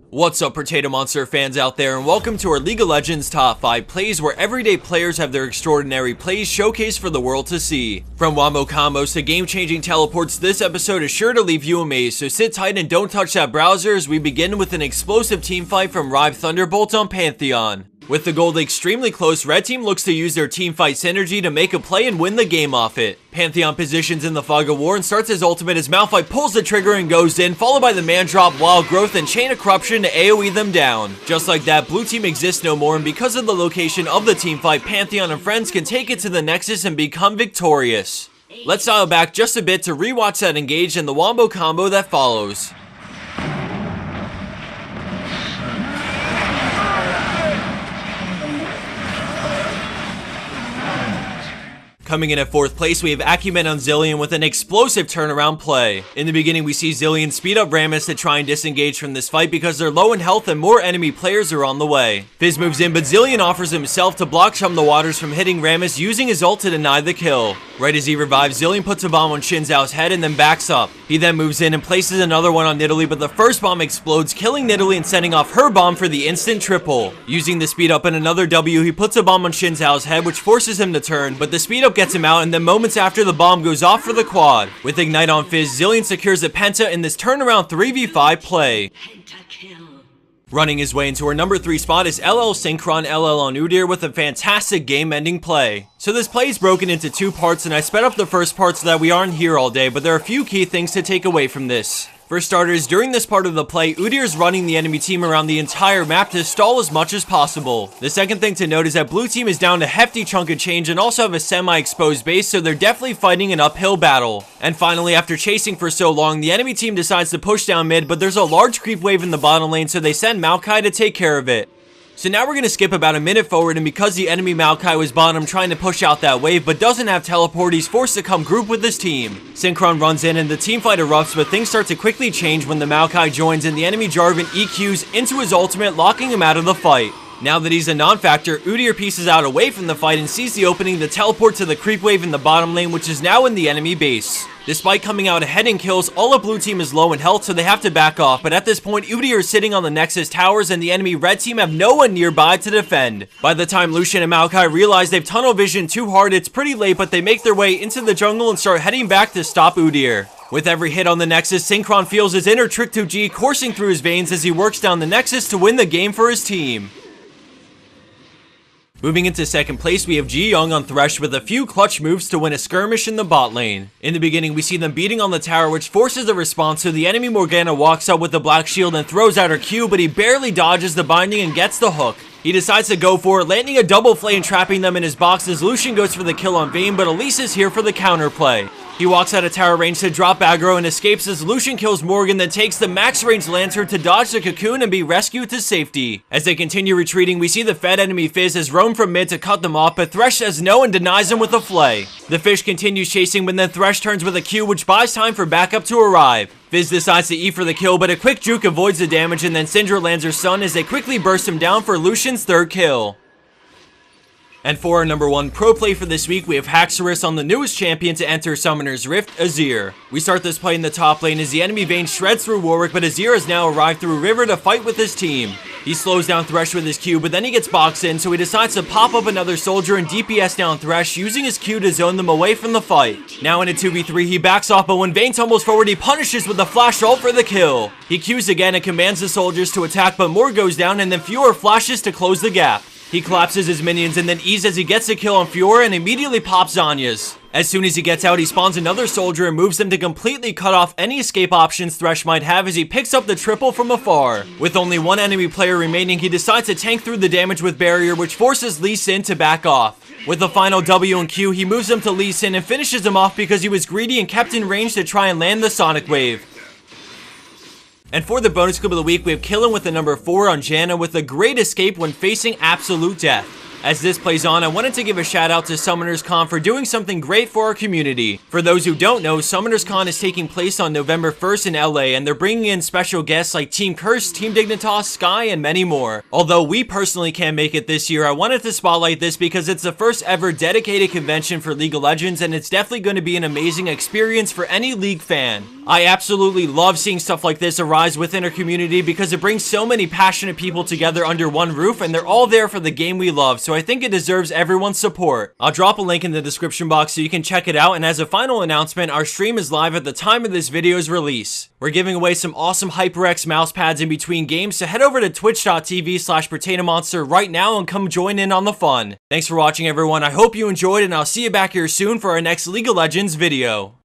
What's up, Potato Monster fans out there, and welcome to our League of Legends Top 5 plays, where everyday players have their extraordinary plays showcased for the world to see. From wombo combos to game-changing teleports, this episode is sure to leave you amazed, so sit tight and don't touch that browser as we begin with an explosive teamfight from Rive Thunderbolt on Pantheon. With the gold extremely close, red team looks to use their teamfight synergy to make a play and win the game off it. Pantheon positions in the fog of war and starts his ultimate as Malphite pulls the trigger and goes in, followed by the man drop, wild growth, and chain of corruption to AoE them down. Just like that, blue team exists no more, and because of the location of the teamfight, Pantheon and friends can take it to the Nexus and become victorious. Let's dial back just a bit to rewatch that engage and the wombo combo that follows. Coming in at 4th place, we have Acumen on Zilean with an explosive turnaround play. In the beginning, we see Zilean speed up Rammus to try and disengage from this fight because they're low in health and more enemy players are on the way. Fizz moves in, but Zilean offers himself to block Chum the Waters from hitting Rammus using his ult to deny the kill. Right as he revives, Zilean puts a bomb on Xin Zhao's head and then backs up. He then moves in and places another one on Nidalee, but the first bomb explodes, killing Nidalee and sending off her bomb for the instant triple. Using the speed up and another W, he puts a bomb on Xin Zhao's head, which forces him to turn, but the speed up gets him out, and then moments after, the bomb goes off for the quad. With Ignite on Fizz, Zilean secures a penta in this turnaround 3v5 play. Running his way into our number 3 spot is LL Synchron LL on Udyr with a fantastic game-ending play. So this play is broken into 2 parts, and I sped up the first part so that we aren't here all day, but there are a few key things to take away from this. For starters, during this part of the play, Udyr is running the enemy team around the entire map to stall as much as possible. The second thing to note is that blue team is down a hefty chunk of change and also have a semi-exposed base, so they're definitely fighting an uphill battle. And finally, after chasing for so long, the enemy team decides to push down mid, but there's a large creep wave in the bottom lane, so they send Maokai to take care of it. So now we're going to skip about a minute forward, and because the enemy Maokai was bottom trying to push out that wave but doesn't have teleport, he's forced to come group with his team. Synchron runs in and the teamfight erupts, but things start to quickly change when the Maokai joins and the enemy Jarvan EQs into his ultimate, locking him out of the fight. Now that he's a non-factor, Udyr pieces out away from the fight and sees the opening to teleport to the creep wave in the bottom lane, which is now in the enemy base. Despite coming out ahead in kills, all of blue team is low in health, so they have to back off, but at this point, Udyr is sitting on the Nexus towers and the enemy red team have no one nearby to defend. By the time Lucian and Maokai realize they've tunnel visioned too hard, it's pretty late, but they make their way into the jungle and start heading back to stop Udyr. With every hit on the Nexus, Synchron feels his inner Trick 2G coursing through his veins as he works down the Nexus to win the game for his team. Moving into 2nd place, we have Ji Young on Thresh with a few clutch moves to win a skirmish in the bot lane. In the beginning, we see them beating on the tower, which forces a response, so the enemy Morgana walks up with the black shield and throws out her Q, but he barely dodges the binding and gets the hook. He decides to go for it, landing a double flame, trapping them in his box as Lucian goes for the kill on Vayne, but Elise is here for the counterplay. He walks out of tower range to drop aggro and escapes as Lucian kills Morgan, then takes the max range lantern to dodge the cocoon and be rescued to safety. As they continue retreating, we see the fed enemy Fizz has roamed from mid to cut them off, but Thresh says no and denies him with a flay. The fish continues chasing, but then Thresh turns with a Q, which buys time for backup to arrive. Fizz decides to E for the kill, but a quick juke avoids the damage, and then Syndra lands her stun as they quickly burst him down for Lucian's 3rd kill. And for our number 1 pro play for this week, we have Haxorus on the newest champion to enter Summoner's Rift, Azir. We start this play in the top lane as the enemy Vayne shreds through Warwick, but Azir has now arrived through River to fight with his team. He slows down Thresh with his Q, but then he gets boxed in, so he decides to pop up another soldier and DPS down Thresh, using his Q to zone them away from the fight. Now in a 2v3, he backs off, but when Vayne tumbles forward, he punishes with a flash ult for the kill. He Qs again and commands the soldiers to attack, but more goes down, and then Fiora flashes to close the gap. He collapses his minions and then E's as he gets a kill on Fiora and immediately pops Zanya's. As soon as he gets out, he spawns another soldier and moves them to completely cut off any escape options Thresh might have as he picks up the triple from afar. With only 1 enemy player remaining, he decides to tank through the damage with Barrier, which forces Lee Sin to back off. With the final W and Q, he moves them to Lee Sin and finishes him off because he was greedy and kept in range to try and land the Sonic Wave. And for the bonus clip of the week, we have Killin with the number 4 on Janna with a great escape when facing absolute death. As this plays on, I wanted to give a shout out to Summoners Con for doing something great for our community. For those who don't know, Summoners Con is taking place on November 1st in LA, and they're bringing in special guests like Team Curse, Team Dignitas, Sky, and many more. Although we personally can't make it this year, I wanted to spotlight this because it's the first ever dedicated convention for League of Legends, and it's definitely going to be an amazing experience for any League fan. I absolutely love seeing stuff like this arise within our community because it brings so many passionate people together under one roof, and they're all there for the game we love, so I think it deserves everyone's support. I'll drop a link in the description box so you can check it out, and as a final announcement, our stream is live at the time of this video's release. We're giving away some awesome HyperX mouse pads in between games, so head over to twitch.tv/potatomonster right now and come join in on the fun. Thanks for watching, everyone. I hope you enjoyed, and I'll see you back here soon for our next League of Legends video.